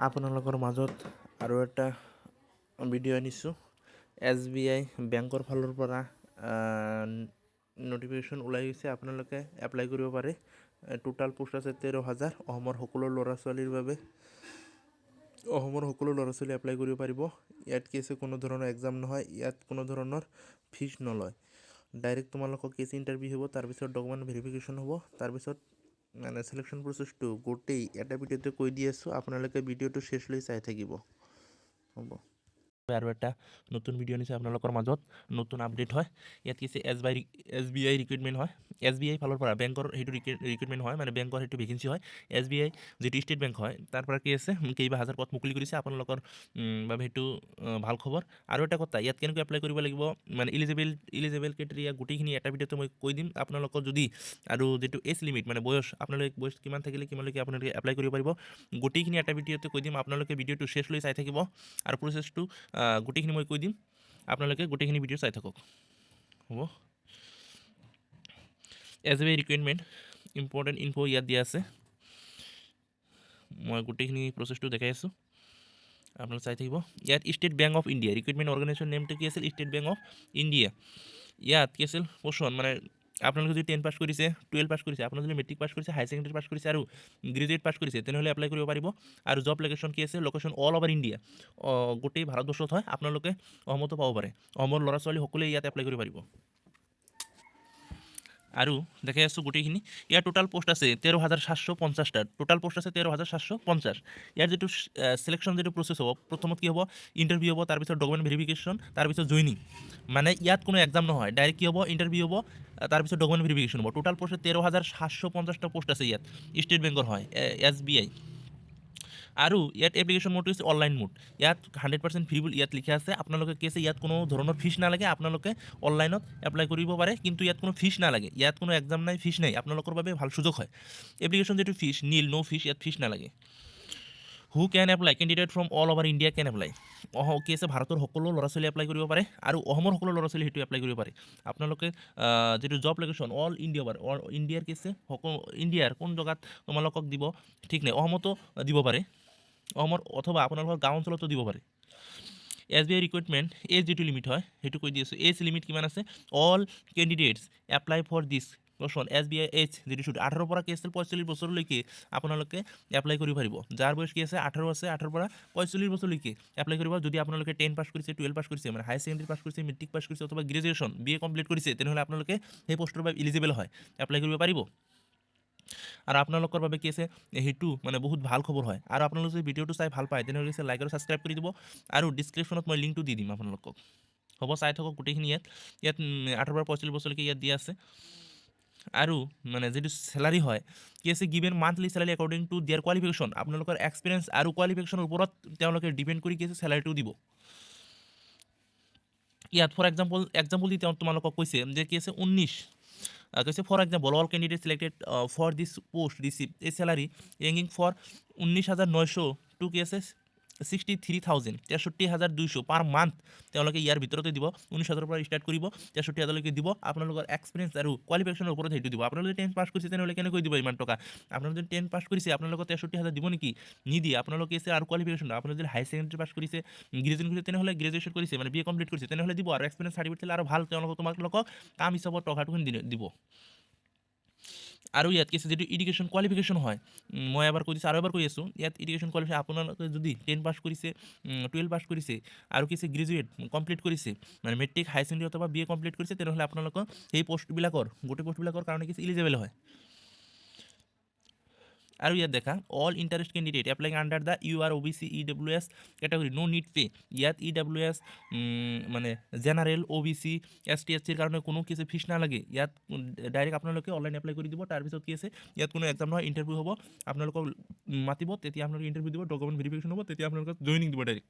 আপোনালোকৰ মাজত আৰু এটা ভিডিঅ' আনিছোঁ। SBI বেংকৰ ফালৰ পৰা নটিফিকেশ্যন ওলাই গৈছে, আপোনালোকে এপ্লাই কৰিব পাৰে। টোটাল পোষ্ট আছে 13,000। অসমৰ সকলো ল'ৰা ছোৱালীৰ বাবে এপ্লাই কৰিব পাৰিব। ইয়াত কি আছে, কোনো ধৰণৰ এক্সাম নহয়, ইয়াত কোনো ধৰণৰ ফিজ নলয়। ডাইৰেক্ট তোমালোকক কেছ ইণ্টাৰভিউ হ'ব, তাৰপিছত ডকুমেণ্ট ভেৰিফিকেশ্যন হ'ব, তাৰপিছত মানে চিলেকশ্যন প্ৰচেছটো গোটেই এটা ভিডিঅ'তে কৈ দি আছোঁ, আপোনালোকে ভিডিঅ'টো শেষলৈ চাই থাকিব। হ'ব, আৰু এটা নতুন ভিডিঅ' নিছে আপোনালোকৰ মাজত, নতুন আপডেট হয়। ইয়াত কি আছে, SBI ৰিক্ৰুইটমেণ্ট হয়। SBI ফালৰ পৰা বেংকৰ সেইটো ৰিক্ৰুইটমেণ্ট হয়, মানে বেংকৰ সেইটো ভেকেঞ্চি হয়। SBI যিটো ষ্টেট বেংক হয়, তাৰ পৰা কি আছে, কেইবা হাজাৰ পদ মুকলি কৰিছে আপোনালোকৰ বাবে, সেইটো ভাল খবৰ। আৰু এটা কথা, ইয়াত কেনেকৈ এপ্লাই কৰিব লাগিব, মানে ইলিজিবল ক্ৰাইটেৰিয়া গোটেইখিনি এটা ভিডিঅ'তে মই কৈ দিম। আপোনালোকৰ যদি আৰু যিটো এজ লিমিট, মানে আপোনালোকে বয়স কিমান থাকিলে কিমানলৈকে আপোনালোকে এপ্লাই কৰিব পাৰিব, গোটেইখিনি এটা ভিডিঅ'তে কৈ দিম। আপোনালোকে ভিডিঅ'টো শেষলৈ চাই থাকিব, আৰু প্ৰচেছটো গোটেইখিনি মই কৈ দিম, আপোনালোকে গোটেইখিনি ভিডিঅ' চাই থাকক। হ'ব, SBI ৰিক্ৰুইটমেণ্ট ইম্পৰ্টেণ্ট ইনফো ইয়াত দিয়া আছে। মই গোটেইখিনি প্ৰচেছটো দেখাই আছোঁ, আপোনালোকে চাই থাকিব। ইয়াত state bank of India recruitment organisation নেমটো কি আছিল, ষ্টেট বেংক অফ ইণ্ডিয়া। ইয়াত কি আছিল কোৱেশ্যন, মানে আপোনালোকে যদি 10 পাছ কৰিছে, 12 পাছ কৰিছে, আপোনালোকে যদি মেট্ৰিক পাছ কৰিছে, হায়াৰ ছেকেণ্ডেৰী পাছ কৰিছে আৰু গ্ৰেজুৱেট পাছ কৰিছে, তেনেহ'লে এপ্লাই কৰিব পাৰিব। আৰু জব লোকেশ্যন কি আছে, লোকেশ্যন অল অভাৰ ইণ্ডিয়া, গোটেই ভাৰতবৰ্ষত হয়, আপোনালোকে অসমতো পাব পাৰে। অসমৰ ল'ৰা ছোৱালী সকলোৱে ইয়াত এপ্লাই কৰিব পাৰিব। আৰু দেখাই আছোঁ গোটেইখিনি। ইয়াৰ টোটাল পোষ্ট আছে 13,750টা, টোটাল পোষ্ট আছে 13,750। ইয়াৰ যিটো চিলেকশ্যন যিটো প্ৰচেছ হ'ব, প্ৰথমত কি হ'ব, ইণ্টাৰভিউ হ'ব, তাৰপিছত ডকুমেণ্ট ভেৰিফিকেশ্যন, তাৰপিছত জইনিং। মানে ইয়াত কোনো এক্সাম নহয়, ডাইৰেক্ট কি হ'ব, ইণ্টাৰভিউ হ'ব, তাৰপিছত ডকুমেণ্ট ভেৰিফিকেশ্যন হ'ব। টোটাল পোষ্ট 13,750টা পোষ্ট আছে ইয়াত, ষ্টেট বেংকৰ হয়, SBI। আৰু ইয়াত এপ্লিকেশ্যন মোডটো হৈছে অনলাইন মোড। ইয়াত 100% ফ্ৰী বুলি ইয়াত লিখা আছে। আপোনালোকে কি আছে, ইয়াত কোনো ধৰণৰ ফিজ নালাগে, আপোনালোকে অনলাইনত এপ্লাই কৰিব পাৰে, কিন্তু ইয়াত কোনো ফিজ নালাগে, ইয়াত কোনো এক্সাম নাই, ফিজ নাই, আপোনালোকৰ বাবে ভাল সুযোগ হয়। এপ্লিকেশ্যন যিটো ফিজ ন' ফিজ, ইয়াত ফিজ নালাগে। Who can apply, candidate from all over India can apply. কি আছে, ভাৰতৰ সকলো ল'ৰা ছোৱালী এপ্লাই কৰিব পাৰে, আৰু অসমৰ সকলো ল'ৰা ছোৱালী সেইটো এপ্লাই কৰিব পাৰে। আপোনালোকে যিটো জব লোকেশ্যন অল ইণ্ডিয়াৰ কি আছে, ইণ্ডিয়াৰ কোন জেগাত তোমালোকক দিব ঠিক নাই, অসমতো দিব পাৰে, অসমৰ অথবা আপোনালোকৰ গাঁও অঞ্চলতো দিব পাৰে। SBI ৰিক্ৰুইটমেণ্ট এজ যিটো লিমিট হয়, সেইটো কৈ দি আছোঁ। এজ লিমিট কিমান আছে, all candidates apply for this question SBI age যিটো 18 পৰা কি আছিল 45 বছৰলৈকে আপোনালোকে এপ্লাই কৰিব পাৰিব। যাৰ বয়স কি আছে 18 আছে, 18 পৰা 45 বছৰলৈকে এপ্লাই কৰিব। যদি আপোনালোকে 10 পাছ কৰিছে, 12 পাছ কৰিছে, মানে হায়াৰ ছেকেণ্ডেৰী পাছ কৰিছে, মেট্ৰিক পাছ কৰিছে, অথবা গ্ৰেজুৱেশ্যন BA কমপ্লিট কৰিছে, তেনেহ'লে আপোনালোকে সেই পষ্টৰ বাবে ইলিজিবল হয়, এপ্লাই কৰিব পাৰিব। আৰু আপোনালোকৰ বাবে কি আছে, সেইটো মানে বহুত ভাল খবৰ হয়। আৰু আপোনালোকে যদি ভিডিঅ'টো চাই ভাল পায়, তেনেহ'লে লাইক আৰু ছাবস্ক্ৰাইব কৰি দিব, আৰু ডিছক্ৰিপশ্যনত মই লিংকটো দি দিম আপোনালোকক। হ'ব, চাই থাকক গোটেইখিনি। ইয়াত 18 পৰা 45 বছৰলৈকে ইয়াত দিয়া আছে। আৰু মানে যিটো চেলাৰী হয়, কি আছে, given monthly salary according to দিয়াৰ কোৱালিফিকেশ্যন, আপোনালোকৰ এক্সপিৰিয়েঞ্চ আৰু কোৱালিফিকেশ্যনৰ ওপৰত তেওঁলোকে ডিপেণ্ড কৰি কি আছে চেলাৰীটো দিব। ইয়াত ফৰ এক্সাম্পল দি তোমালোকক কৈছে যে কি আছে 19 কৈছে, for example all candidate selected for this post receive a salary ranging for 19,900 to কি আছে 63,000 63,200 পাৰ মান্থ। তেওঁলোকে ইয়াৰ ভিতৰতে দিব, 19,000 পৰা ষ্টাৰ্ট কৰিব, 63,000লৈকে দিব। আপোনালোকৰ এক্সপিৰিয়েঞ্চ আৰু কোৱালিফিকেশ্যনৰ ওপৰত সেইটো দিব। আপোনালোকে 10 পাছ কৰিছে, তেনেহ'লে কেনেকৈ দিব ইমান টকা? আপোনালোকে যদি 10 পাছ কৰিছে, আপোনালোকক 63,000 দিব নেকি? নিদিয়ে। আপোনালোকে আছে আৰু কোৱালিফিকেশ্যন, আপোনালোকে যদি হায়াৰ ছেকেণ্ডেৰী পাছ কৰিছে, গ্ৰেজুৱেশ্যন কৰিছে, তেনেহ'লে গ্ৰেজুৱেশ্যন কৰিছে, মানে BA কমপ্লিট কৰিছে, তেনেহ'লে দিব। আৰু এক্সপিৰিয়েঞ্চ চাৰ্টিফিকেট আৰু ভাল, তোমালোকক কাম হিচাপত টকাটো দিব। আৰু ইয়াত কি আছে, যিটো এডুকেশ্যন কোৱালিফিকেশ্যন হয়, মই এবাৰ কৈ দিছোঁ আৰু এবাৰ কৈ আছোঁ। ইয়াত এডুকেশ্যন কোৱালিফিকেশ্যন আপোনালোকে যদি 10 পাছ কৰিছে, 12 পাছ কৰিছে, আৰু কি আছে গ্ৰেজুৱেট কমপ্লিট কৰিছে, মানে মেট্ৰিক, হায়াৰ ছেকেণ্ডেৰী অথবা BA কমপ্লিট কৰিছে, তেনেহ'লে আপোনালোকৰ সেই পোষ্টবিলাকৰ গোটেই পোষ্টবিলাকৰ কাৰণে কি ইলিজিবল হয়। আৰু ইয়াত দেখা all interest candidate applying under the UR OBC EWS category no need pay. ইয়াত EWS মানে জেনাৰেল OBC ST SCৰ কাৰণে কোনো কিছু ফিজ নালাগে। ইয়াত ডাইৰেক্ট আপোনালোকে অনলাইন এপ্লাই কৰি দিব। তাৰপিছত কি আছে, ইয়াত কোনো এক্সাম নহয়, ইণ্টাৰভিউ হ'ব, আপোনালোকক মাতিব, তেতিয়া আপোনালোকে ইণ্টাৰভিউ দিব, ডকুমেণ্ট ভেৰিফিকেশ্যন হ'ব, তেতিয়া আপোনালোকক জইনিং দিব ডাইৰেক্ট।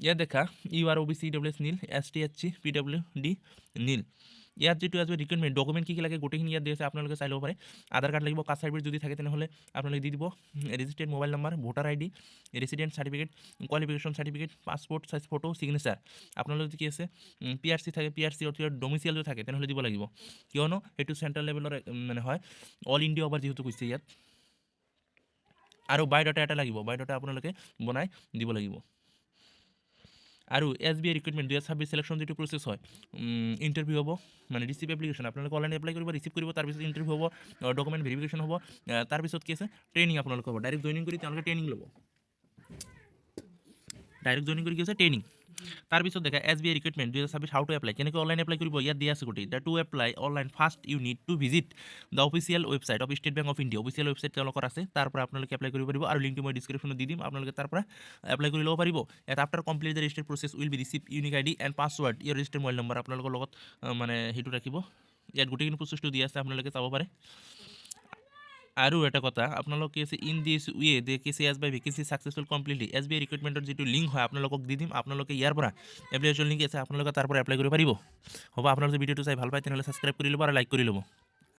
ইয়াত দেখা UR OBC EWS নীল, ST SC PWD নীল। ইয়াত যিটো আছে ৰিকুৱাৰমেণ্ট ডকুমেণ্ট কি লাগে গোটেইখিনি ইয়াত দিছে, আপোনালোকে চাই ল'ব পাৰে। আধাৰ কাৰ্ড লাগিব, কাষ্ট চাৰ্টিফিকেট যদি থাকে তেনেহ'লে আপোনালোকে দি দিব, registered mobile number, voter ID, resident certificate, qualification certificate, passport size photo, signature. আপোনালোকে যদি কি আছে PRC থাকে, PRC অথবা ডমিচিয়েল যদি থাকে তেনেহ'লে দিব লাগিব, কিয়নো সেইটো চেণ্ট্ৰেল লেভেলৰ মানে হয়, অল ইণ্ডিয়া অভাৰ যিহেতু কৈছে ইয়াত। আৰু বায়'ডাটা এটা লাগিব, বায়'ডাটা আপোনালোকে বনাই দিব লাগিব। আৰু SBI ৰিক্ৰুইটমেণ্ট 2026 চিলেকশ্যন যিটো প্ৰচেছ হয়, ইণ্টাৰভিউ হ'ব, মানে ৰিচিভ এপ্লিকেশ্যন আপোনালোকে অনলাইন এপ্লাই কৰিব, ৰিচিভ কৰিব, তাৰপিছত ইণ্টাৰভিউ হ'ব, ডকুমেণ্ট ভেৰিফিকেশ্যন হ'ব, তাৰপিছত কি আছে ট্ৰেইনিং আপোনালোকে হ'ব, ডাইৰেক্ট জইনিং কৰি তেওঁলোকে ট্ৰেইনিং ল'ব, ডাইৰেক্ট জইনিং কৰি কি আছে ট্ৰেইনিং। তাৰপিছত দেখা SBI recruitment 2026 how to apply, কেনেকৈ অনলাইন এপ্লাই কৰিব ইয়াত দিয়া আছে গোটেই। To apply online first you need to visit the official website of State bank of India, official website তেওঁলোকৰ আছে, তাৰ পৰা আপোনালোকে এপ্লাই কৰিব পাৰিব, আৰু লিংকটো মই ডিছক্ৰিপশ্যনত দি দিম, আপোনালোকে তাৰ পৰা এপ্লাই কৰি ল'ব পাৰিব। ইয়াত after complete the register process will be receive unique ID and password, year register mobile number আপোনালোকৰ লগত মানে সেইটো ৰাখিব। ইয়াত গোটেইখিনি প্ৰচেছটো দিয়া আছে, আপোনালোকে চাব পাৰে। আৰু এটা কথা আপোনালোকে আছে ইন দিছ ৱে দে কেছে SBI vacancy successful completely, SBI ৰিক্ৰুইটমেণ্টৰ যিটো লিংক হয় আপোনালোকক দি দিম, আপোনালোকে ইয়াৰ পৰা এপ্লিকেশ্যন লিংক আছে, আপোনালোকে তাৰ পৰা এপ্লাই কৰিব পাৰিব। হ'ব, আপোনালোকে ভিডিঅ'টো চাই ভাল পায় তেনেহ'লে ছাবস্ক্ৰাইব কৰি ল'ব আৰু লাইক কৰি ল'ব।